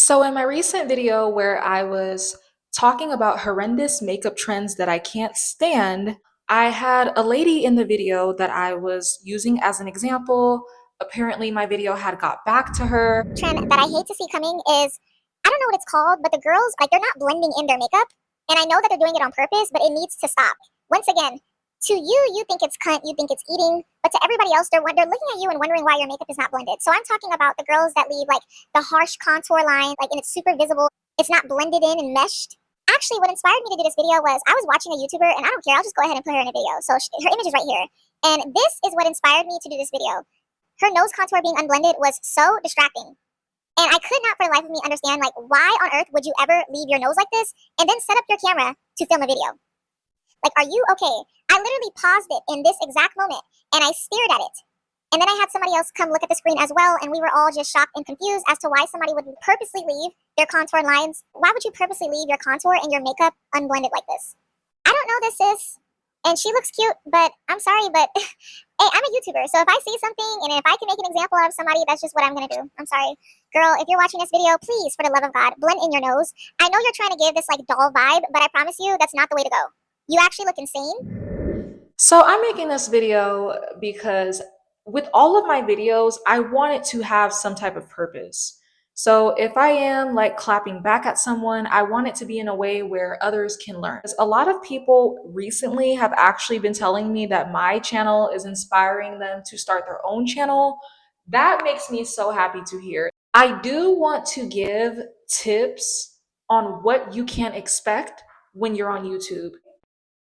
So, in my recent video where I was talking about horrendous makeup trends that I can't stand, I had a lady in the video that I was using as an example. Apparently, my video had got back to her. Trend that I hate to see coming is I don't know what it's called, but the girls they're not blending in their makeup, and I know that they're doing it on purpose, but it needs to stop. Once again, to you, you think it's cunt, you think it's eating, but to everybody else, they're looking at you and wondering why your makeup is not blended. So I'm talking about the girls that leave like the harsh contour line, like and it's super visible, it's not blended in and meshed. Actually, what inspired me to do this video was I was watching a YouTuber, and I don't care, I'll just go ahead and put her in a video. So her image is right here, and this is what inspired me to do this video. Her nose contour being unblended was so distracting. And I could not for the life of me understand, like, why on earth would you ever leave your nose like this and then set up your camera to film a video? Like, are you okay? I literally paused it in this exact moment and I stared at it. And then I had somebody else come look at the screen as well, and we were all just shocked and confused as to why somebody would purposely leave their contour lines. Why would you purposely leave your contour and your makeup unblended like this? I don't know this, sis. And she looks cute, but I'm sorry, but hey, I'm a YouTuber, so if I see something and if I can make an example out of somebody, that's just what I'm gonna do. I'm sorry. Girl, if you're watching this video, please, for the love of God, blend in your nose. I know you're trying to give this like doll vibe, but I promise you that's not the way to go. You actually look insane. So, I'm making this video because with all of my videos, I want it to have some type of purpose. So, if I am like clapping back at someone, I want it to be in a way where others can learn. Because a lot of people recently have actually been telling me that my channel is inspiring them to start their own channel. That makes me so happy to hear. I do want to give tips on what you can expect when you're on YouTube.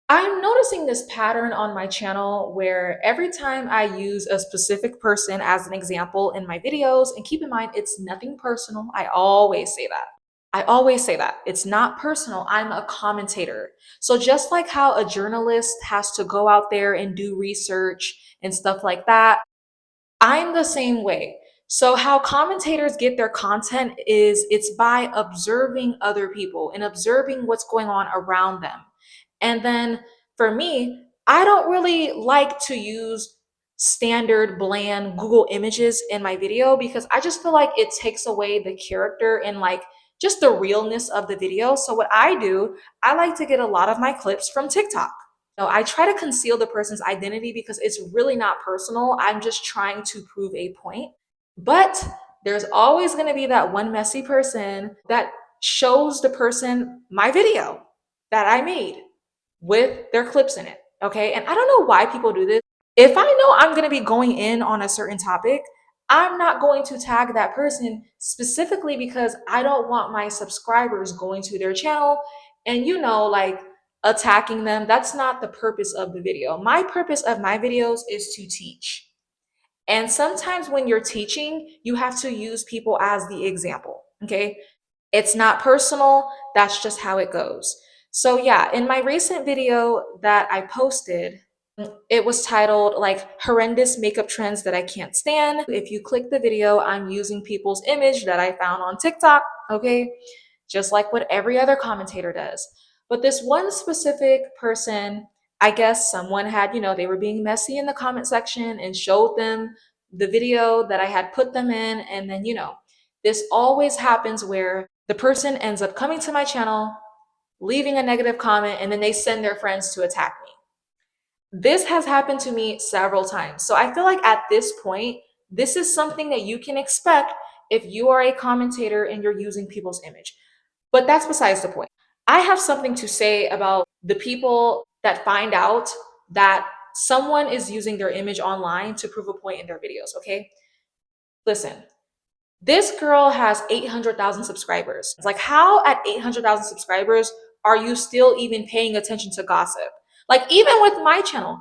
I'm noticing this pattern on my channel where every time I use a specific person as an example in my videos, and keep in mind, it's nothing personal. I always say that. I always say that. It's not personal. I'm a commentator. So just like how a journalist has to go out there and do research and stuff like that, I'm the same way. So how commentators get their content is it's by observing other people and observing what's going on around them. And then for me, I don't really like to use standard bland Google images in my video because I just feel like it takes away the character and like just the realness of the video. So what I do, I like to get a lot of my clips from TikTok. No, I try to conceal the person's identity because it's really not personal. I'm just trying to prove a point. But there's always going to be that one messy person that shows the person my video that I made with their clips in it. Okay. And I don't know why people do this. If I know I'm going to be going in on a certain topic, I'm not going to tag that person specifically because I don't want my subscribers going to their channel and, like attacking them. That's not the purpose of the video. My purpose of my videos is to teach. And sometimes when you're teaching, you have to use people as the example. Okay. It's not personal. That's just how it goes. So yeah, in my recent video that I posted, it was titled like horrendous makeup trends that I can't stand. If you click the video, I'm using people's image that I found on TikTok, okay? Just like what every other commentator does. But this one specific person, I guess someone had, they were being messy in the comment section and showed them the video that I had put them in. And then, this always happens where the person ends up coming to my channel, leaving a negative comment, and then they send their friends to attack me. This has happened to me several times. So I feel like at this point, this is something that you can expect if you are a commentator and you're using people's image. But that's besides the point. I have something to say about the people that find out that someone is using their image online to prove a point in their videos, okay? Listen, this girl has 800,000 subscribers. It's like, how at 800,000 subscribers are you still even paying attention to gossip? Like, even with my channel,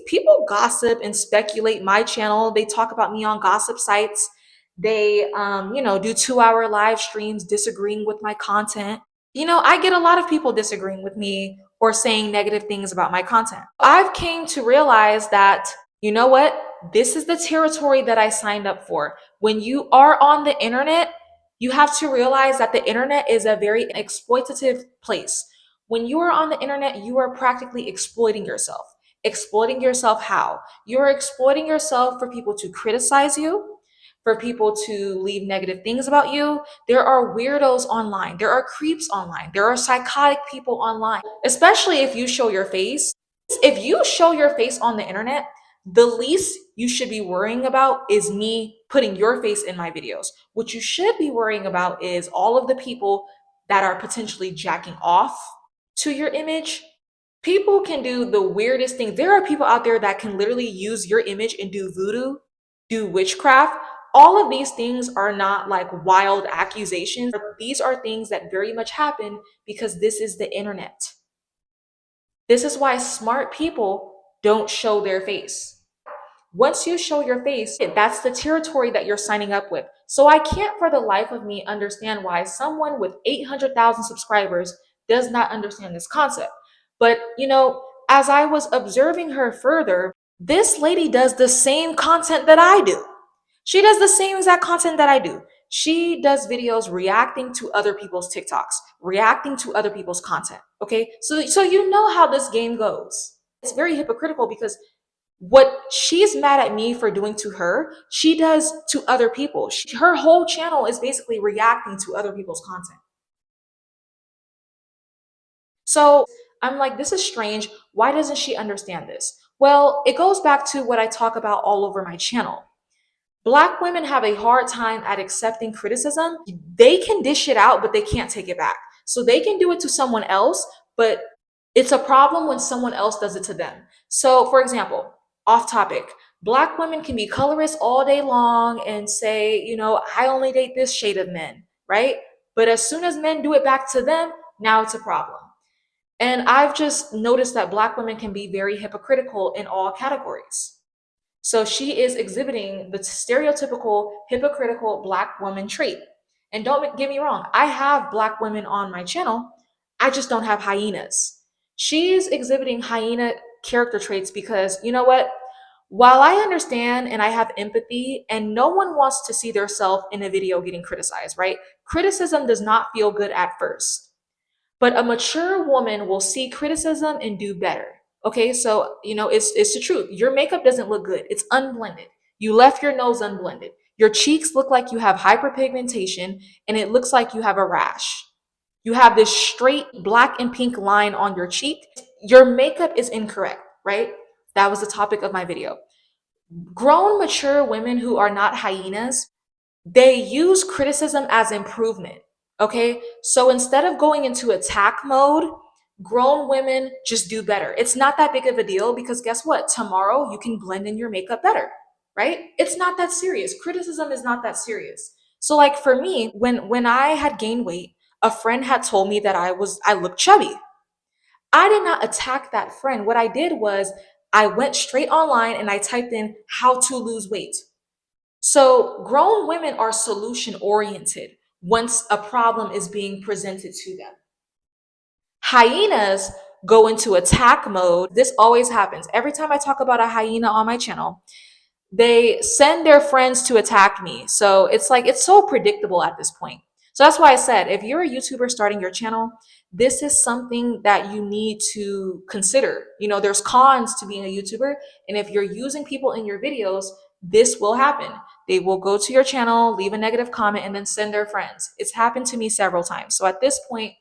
people gossip and speculate my channel. They talk about me on gossip sites. They, do 2-hour live streams disagreeing with my content. I get a lot of people disagreeing with me or saying negative things about my content. I've came to realize that, you know what? This is the territory that I signed up for. When you are on the internet, you have to realize that the internet is a very exploitative place. When you are on the internet, you are practically exploiting yourself. Exploiting yourself how? You're exploiting yourself for people to criticize you, for people to leave negative things about you. There are weirdos online, there are creeps online, there are psychotic people online, especially if you show your face. If you show your face on the internet, the least you should be worrying about is me putting your face in my videos. What you should be worrying about is all of the people that are potentially jacking off to your image. People can do the weirdest thing. There are people out there that can literally use your image and do voodoo, do witchcraft. All of these things are not like wild accusations. These are things that very much happen because this is the internet. This is why smart people don't show their face. Once you show your face, that's the territory that you're signing up with. So I can't for the life of me understand why someone with 800,000 subscribers does not understand this concept. But, as I was observing her further, this lady does the same content that I do. She does the same exact content that I do. She does videos reacting to other people's TikToks, reacting to other people's content. Okay. So you know how this game goes. It's very hypocritical because what she's mad at me for doing to her, she does to other people. Her whole channel is basically reacting to other people's content. So I'm like, this is strange. Why doesn't she understand this? Well, it goes back to what I talk about all over my channel. Black women have a hard time at accepting criticism. They can dish it out, but they can't take it back. So they can do it to someone else, but it's a problem when someone else does it to them. So, for example, off topic, Black women can be colorist all day long and say, I only date this shade of men, right? But as soon as men do it back to them, now it's a problem. And I've just noticed that Black women can be very hypocritical in all categories. So she is exhibiting the stereotypical hypocritical Black woman trait. And don't get me wrong, I have Black women on my channel. I just don't have hyenas. She's exhibiting hyena character traits because you know what? While I understand and I have empathy, and no one wants to see their self in a video getting criticized, right? Criticism does not feel good at first. But a mature woman will see criticism and do better. Okay, so it's the truth. Your makeup doesn't look good. It's unblended. You left your nose unblended. Your cheeks look like you have hyperpigmentation and it looks like you have a rash. You have this straight black and pink line on your cheek. Your makeup is incorrect, right? That was the topic of my video. Grown, mature women who are not hyenas, they use criticism as improvement. Okay. So instead of going into attack mode, grown women just do better. It's not that big of a deal because guess what? Tomorrow you can blend in your makeup better, right? It's not that serious. Criticism is not that serious. So like for me, when I had gained weight, a friend had told me that I looked chubby. I did not attack that friend. What I did was I went straight online and I typed in how to lose weight. So grown women are solution oriented once a problem is being presented to them. Hyenas go into attack mode. This always happens. Every time I talk about a hyena on my channel, they send their friends to attack me. So it's like, it's so predictable at this point. So that's why I said, if you're a YouTuber starting your channel, this is something that you need to consider. There's cons to being a YouTuber. And if you're using people in your videos, this will happen. They will go to your channel, leave a negative comment, and then send their friends. It's happened to me several times. So at this point,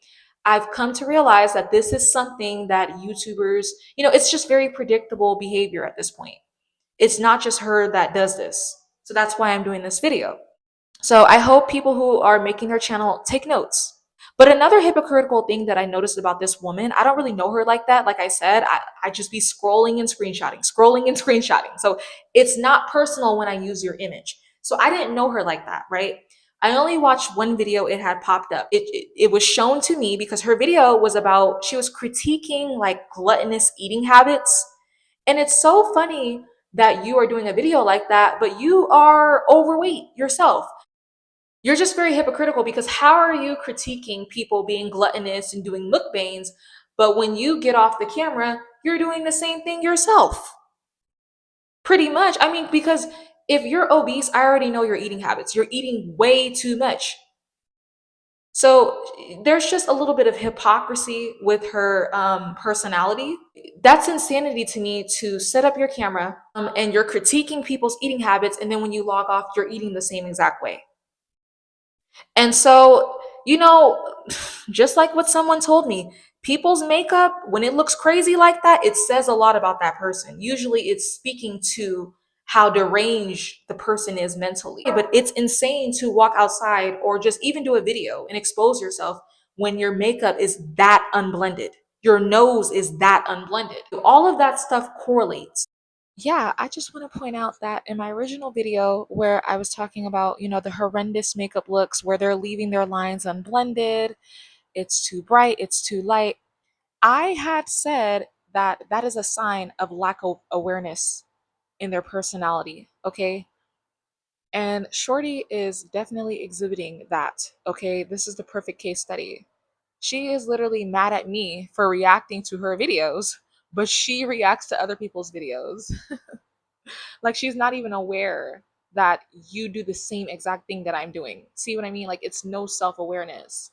I've come to realize that this is something that YouTubers, it's just very predictable behavior at this point. It's not just her that does this. So that's why I'm doing this video. So I hope people who are making their channel take notes. But another hypocritical thing that I noticed about this woman, I don't really know her like that. Like I said, I just be scrolling and screenshotting. So it's not personal when I use your image. So I didn't know her like that, right? I only watched one video it had popped up. It was shown to me because her video was about, she was critiquing like gluttonous eating habits. And it's so funny that you are doing a video like that, but you are overweight yourself. You're just very hypocritical because how are you critiquing people being gluttonous and doing mukbangs, but when you get off the camera, you're doing the same thing yourself? Pretty much. I mean, because if you're obese, I already know your eating habits. You're eating way too much. So there's just a little bit of hypocrisy with her personality. That's insanity to me, to set up your camera and you're critiquing people's eating habits, and then when you log off, you're eating the same exact way. And so, you know, just like what someone told me, people's makeup, when it looks crazy like that, it says a lot about that person. Usually it's speaking to how deranged the person is mentally. But it's insane to walk outside or just even do a video and expose yourself when your makeup is that unblended. Your nose is that unblended. All of that stuff correlates. Yeah, I just want to point out that in my original video where I was talking about, the horrendous makeup looks where they're leaving their lines unblended, it's too bright, it's too light, I had said that that is a sign of lack of awareness in their personality, okay? And Shorty is definitely exhibiting that, okay? This is the perfect case study. She is literally mad at me for reacting to her videos, but she reacts to other people's videos. Like she's not even aware that you do the same exact thing that I'm doing. See what I mean? Like it's no self-awareness.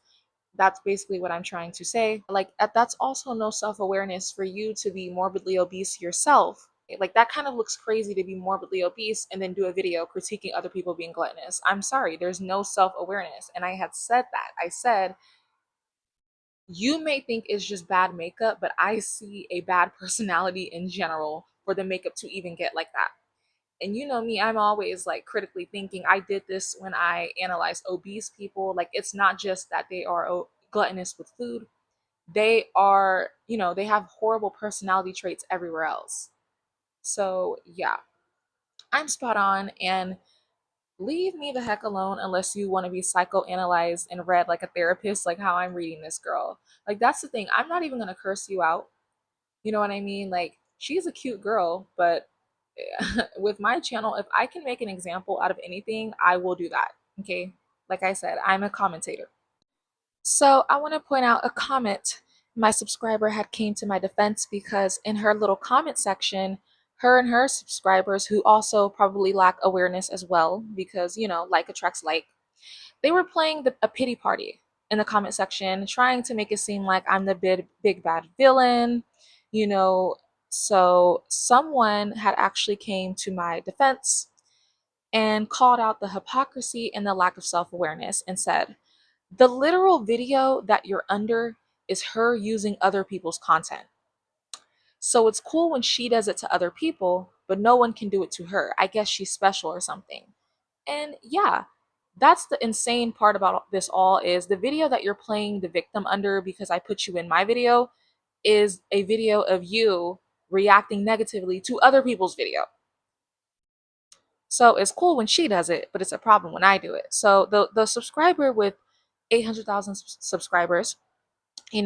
That's basically what I'm trying to say. Like that's also no self-awareness for you to be morbidly obese yourself. Like that kind of looks crazy to be morbidly obese and then do a video critiquing other people being gluttonous. I'm sorry, there's no self-awareness. And I had said that. I said you may think it's just bad makeup, but I see a bad personality in general for the makeup to even get like that. And you know me, I'm always like critically thinking. I did this when I analyzed obese people. Like it's not just that they are gluttonous with food. They are, they have horrible personality traits everywhere else. So yeah, I'm spot on, and leave me the heck alone unless you want to be psychoanalyzed and read like a therapist, like how I'm reading this girl. Like that's the thing. I'm not even gonna curse you out. You know what I mean? Like she's a cute girl, but with my channel, if I can make an example out of anything, I will do that. Okay. Like I said, I'm a commentator. So I want to point out a comment my subscriber had came to my defense, because in her little comment section, her and her subscribers, who also probably lack awareness as well, because like attracts like, they were playing a pity party in the comment section, trying to make it seem like I'm the big bad villain, you know. So someone had actually came to my defense and called out the hypocrisy and the lack of self-awareness and said, the literal video that you're under is her using other people's content. So it's cool when she does it to other people, but no one can do it to her. I guess she's special or something. And yeah, that's the insane part about this all, is the video that you're playing the victim under because I put you in my video is a video of you reacting negatively to other people's video. So it's cool when she does it, but it's a problem when I do it. So the subscriber with 800,000 subscribers,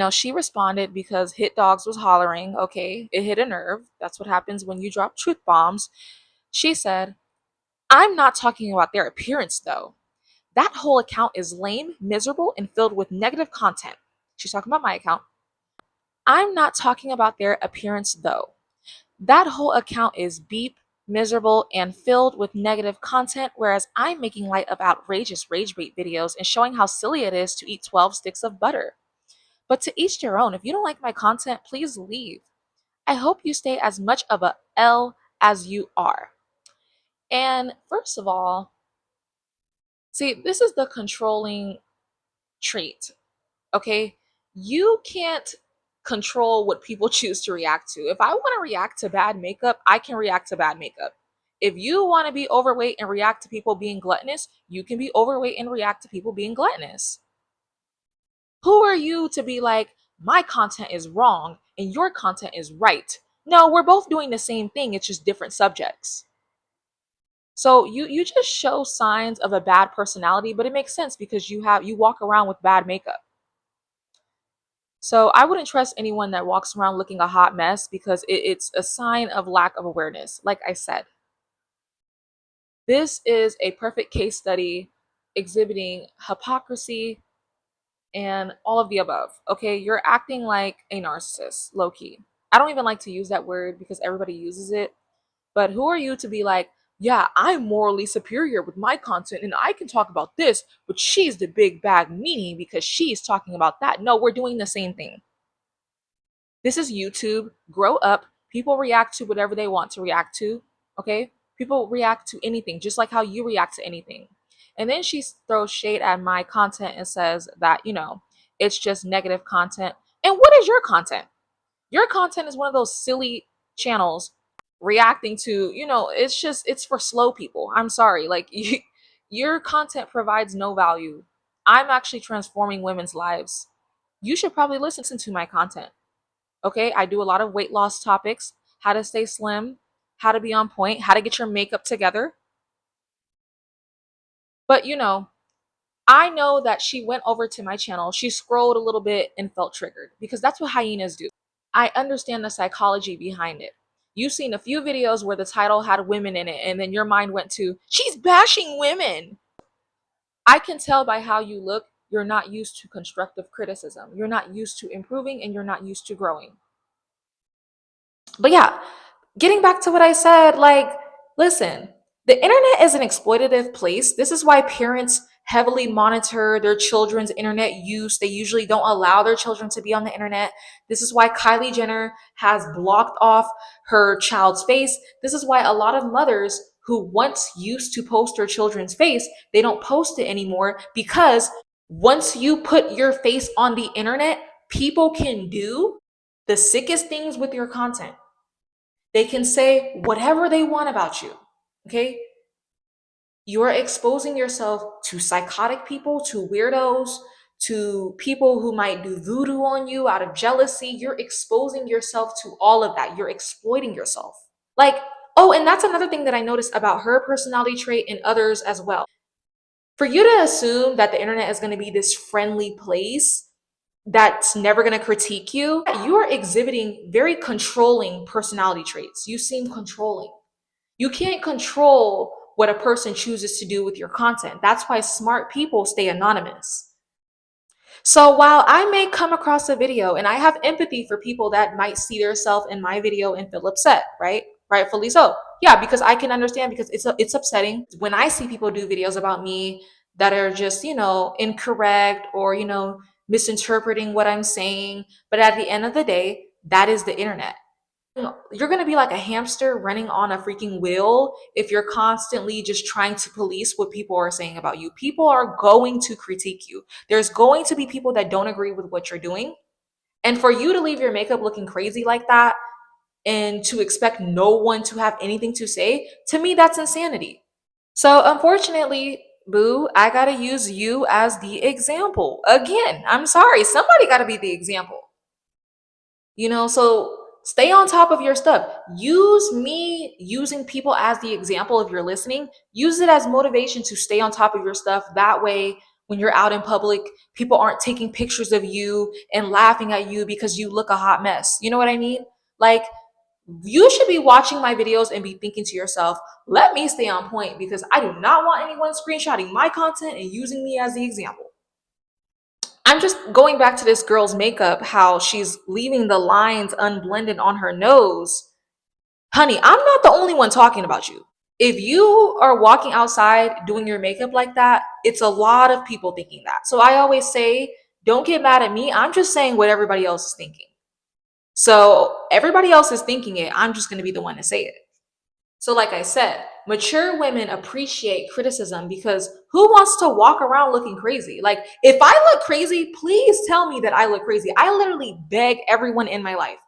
she responded because Hit Dogs was hollering. Okay, it hit a nerve. That's what happens when you drop truth bombs. She said, I'm not talking about their appearance though. That whole account is lame, miserable, and filled with negative content. She's talking about my account. I'm not talking about their appearance though. That whole account is beep, miserable, and filled with negative content, whereas I'm making light of outrageous rage bait videos and showing how silly it is to eat 12 sticks of butter. But to each their own. If you don't like my content, please leave. I hope you stay as much of a L as you are. And first of all, see, this is the controlling trait, okay? You can't control what people choose to react to. If I want to react to bad makeup, I can react to bad makeup. If you want to be overweight and react to people being gluttonous, you can be overweight and react to people being gluttonous. Who are you to be like, my content is wrong and your content is right? No, we're both doing the same thing. It's just different subjects. So you just show signs of a bad personality, but it makes sense because you walk around with bad makeup. So I wouldn't trust anyone that walks around looking a hot mess, because it's a sign of lack of awareness. Like I said, this is a perfect case study exhibiting hypocrisy and all of the above. Okay, you're acting like a narcissist, low key. I don't even like to use that word because everybody uses it. But who are you to be like, yeah, I'm morally superior with my content and I can talk about this, but she's the big bag meanie because she's talking about that. No, we're doing the same thing. This is YouTube. Grow up. People react to whatever they want to react to. Okay? People react to anything, just like how you react to anything. And then she throws shade at my content and says that, it's just negative content. And what is your content? Your content is one of those silly channels reacting to, it's for slow people. I'm sorry. Like, your content provides no value. I'm actually transforming women's lives. You should probably listen to my content. Okay, I do a lot of weight loss topics, how to stay slim, how to be on point, how to get your makeup together. But I know that she went over to my channel, she scrolled a little bit and felt triggered because that's what hyenas do. I understand the psychology behind it. You've seen a few videos where the title had women in it, and then your mind went to, she's bashing women. I can tell by how you look, you're not used to constructive criticism. You're not used to improving and you're not used to growing. But yeah, getting back to what I said, like, listen, the internet is an exploitative place. This is why parents heavily monitor their children's internet use. They usually don't allow their children to be on the internet. This is why Kylie Jenner has blocked off her child's face. This is why a lot of mothers who once used to post their children's face, they don't post it anymore because once you put your face on the internet, people can do the sickest things with your content. They can say whatever they want about you. Okay? You are exposing yourself to psychotic people, to weirdos, to people who might do voodoo on you out of jealousy. You're exposing yourself to all of that. You're exploiting yourself. Like, oh, and that's another thing that I noticed about her personality trait and others as well. For you to assume that the internet is going to be this friendly place that's never going to critique you, you are exhibiting very controlling personality traits. You seem controlling. You can't control what a person chooses to do with your content. That's why smart people stay anonymous. So while I may come across a video and I have empathy for people that might see themselves in my video and feel upset, right? Rightfully so. Yeah, because I can understand because it's upsetting when I see people do videos about me that are just, incorrect or, misinterpreting what I'm saying. But at the end of the day, that is the internet. You're going to be like a hamster running on a freaking wheel if you're constantly just trying to police what people are saying about you. People are going to critique you. There's going to be people that don't agree with what you're doing. And for you to leave your makeup looking crazy like that and to expect no one to have anything to say, to me, that's insanity. So unfortunately, boo, I got to use you as the example. Again, I'm sorry. Somebody got to be the example. So stay on top of your stuff. Use me using people as the example if you're listening. Use it as motivation to stay on top of your stuff. That way, when you're out in public, people aren't taking pictures of you and laughing at you because you look a hot mess. You know what I mean? Like, you should be watching my videos and be thinking to yourself, let me stay on point because I do not want anyone screenshotting my content and using me as the example. I'm just going back to this girl's makeup, how she's leaving the lines unblended on her nose. Honey, I'm not the only one talking about you. If you are walking outside doing your makeup like that, it's a lot of people thinking that. So I always say, don't get mad at me. I'm just saying what everybody else is thinking. So everybody else is thinking it. I'm just going to be the one to say it. So, like I said, mature women appreciate criticism because who wants to walk around looking crazy? Like, if I look crazy, please tell me that I look crazy. I literally beg everyone in my life.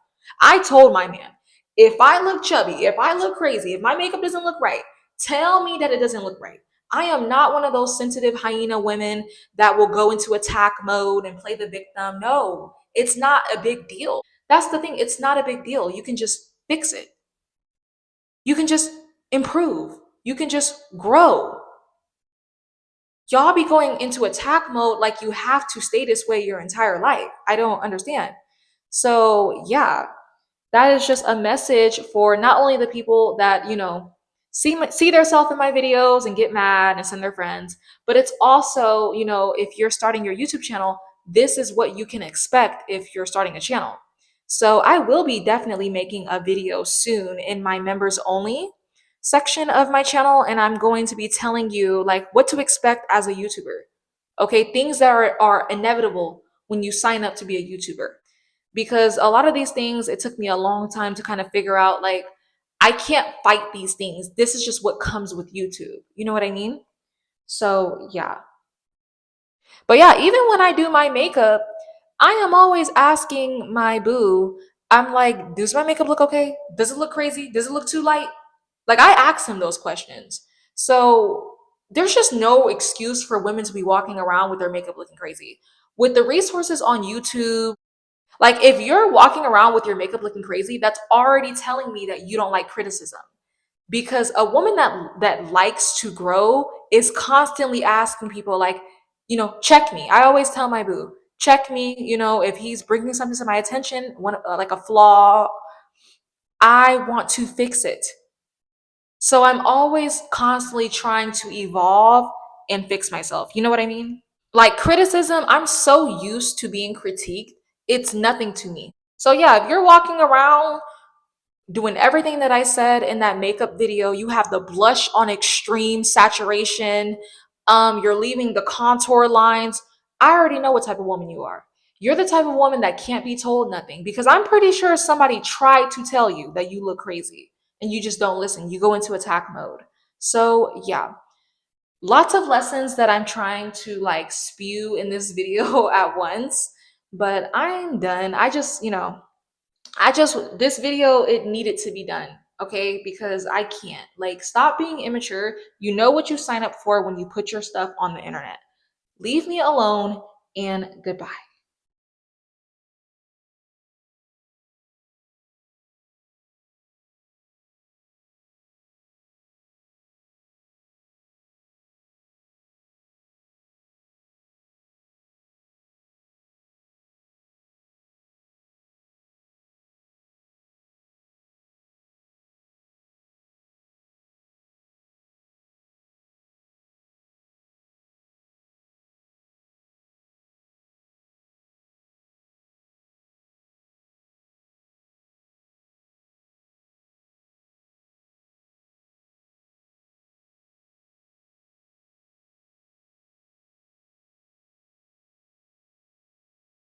I told my man, if I look chubby, if I look crazy, if my makeup doesn't look right, tell me that it doesn't look right. I am not one of those sensitive hyena women that will go into attack mode and play the victim. No, it's not a big deal. That's the thing. It's not a big deal. You can just fix it. You can just improve. You can just grow. Y'all be going into attack mode like you have to stay this way your entire life. I don't understand. So, yeah, that is just a message for not only the people that, see themselves in my videos and get mad and send their friends, but it's also, if you're starting your YouTube channel, this is what you can expect if you're starting a channel. So I will be definitely making a video soon in my members only. section of my channel, and I'm going to be telling you like what to expect as a YouTuber. Okay, things that are inevitable when you sign up to be a YouTuber. Because a lot of these things, it took me a long time to kind of figure out like, I can't fight these things. This is just what comes with YouTube. You know what I mean? So, yeah. But yeah, even when I do my makeup, I am always asking my boo, I'm like, does my makeup look okay? Does it look crazy? Does it look too light? Like, I ask him those questions. So, there's just no excuse for women to be walking around with their makeup looking crazy. With the resources on YouTube, like if you're walking around with your makeup looking crazy, that's already telling me that you don't like criticism. Because a woman that likes to grow is constantly asking people like, check me. I always tell my boo, check me, if he's bringing something to my attention, like a flaw, I want to fix it. So I'm always constantly trying to evolve and fix myself. You know what I mean? Like criticism, I'm so used to being critiqued, it's nothing to me. So yeah, if you're walking around doing everything that I said in that makeup video, you have the blush on extreme saturation, you're leaving the contour lines, I already know what type of woman you are. You're the type of woman that can't be told nothing because I'm pretty sure somebody tried to tell you that you look crazy and you just don't listen. You go into attack mode. So, yeah, lots of lessons that I'm trying to like spew in this video at once, but I'm done. This video, it needed to be done, okay? Because I can't. Like, stop being immature. You know what you sign up for when you put your stuff on the internet. Leave me alone and goodbye.